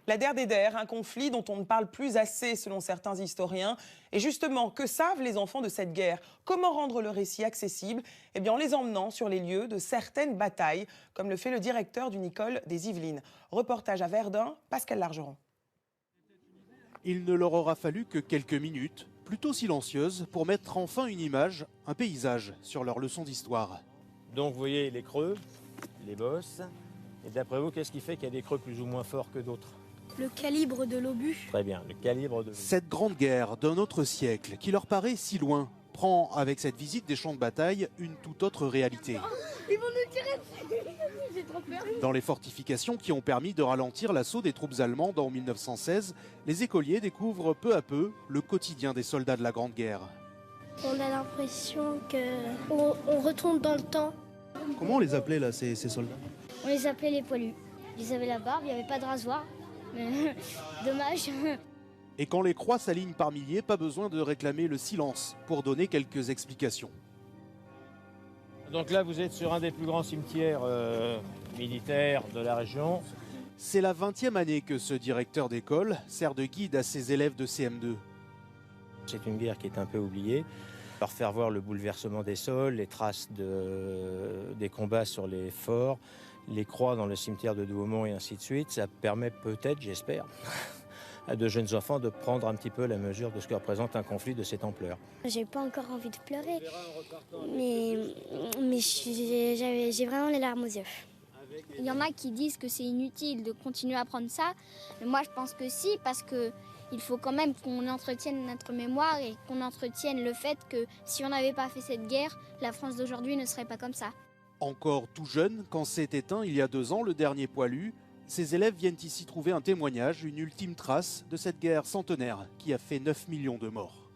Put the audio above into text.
La der des der, un conflit dont on ne parle plus assez selon certains historiens. Et justement, que savent les enfants de cette guerre? Comment rendre le récit accessible? Eh bien, en les emmenant sur les lieux de certaines batailles, comme le fait le directeur d'une école des Yvelines. Reportage à Verdun, Pascal Largeron. Il ne leur aura fallu que quelques minutes, plutôt silencieuses, pour mettre enfin une image, un paysage sur leur leçon d'histoire. Donc vous voyez les creux, les bosses. Et d'après vous, qu'est-ce qui fait qu'il y a des creux plus ou moins forts que d'autres? Le calibre de l'obus. Très bien, le calibre de... Cette grande guerre d'un autre siècle, qui leur paraît si loin, prend avec cette visite des champs de bataille une toute autre réalité. Ils vont nous tirer dessus. J'ai trop peur. Dans les fortifications qui ont permis de ralentir l'assaut des troupes allemandes en 1916, les écoliers découvrent peu à peu le quotidien des soldats de la Grande Guerre. On a l'impression qu'on retourne dans le temps. Comment on les appelait là, ces soldats? On les appelait les poilus. Ils avaient la barbe, il n'y avait pas de rasoir. Mais dommage. Et quand les croix s'alignent par milliers, pas besoin de réclamer le silence pour donner quelques explications. Donc là, vous êtes sur un des plus grands cimetières militaires de la région. C'est la 20e année que ce directeur d'école sert de guide à ses élèves de CM2. C'est une guerre qui est un peu oubliée. Leur faire voir le bouleversement des sols, les traces des combats sur les forts, les croix dans le cimetière de Douaumont et ainsi de suite, ça permet peut-être, j'espère, à de jeunes enfants de prendre un petit peu la mesure de ce que représente un conflit de cette ampleur. J'ai pas encore envie de pleurer, mais j'ai vraiment les larmes aux yeux. Il y en a qui disent que c'est inutile de continuer à apprendre ça, mais moi je pense que si, parce que il faut quand même qu'on entretienne notre mémoire et qu'on entretienne le fait que si on n'avait pas fait cette guerre, la France d'aujourd'hui ne serait pas comme ça. Encore tout jeune, quand s'est éteint il y a 2 ans le dernier poilu, ses élèves viennent ici trouver un témoignage, une ultime trace de cette guerre centenaire qui a fait 9 millions de morts.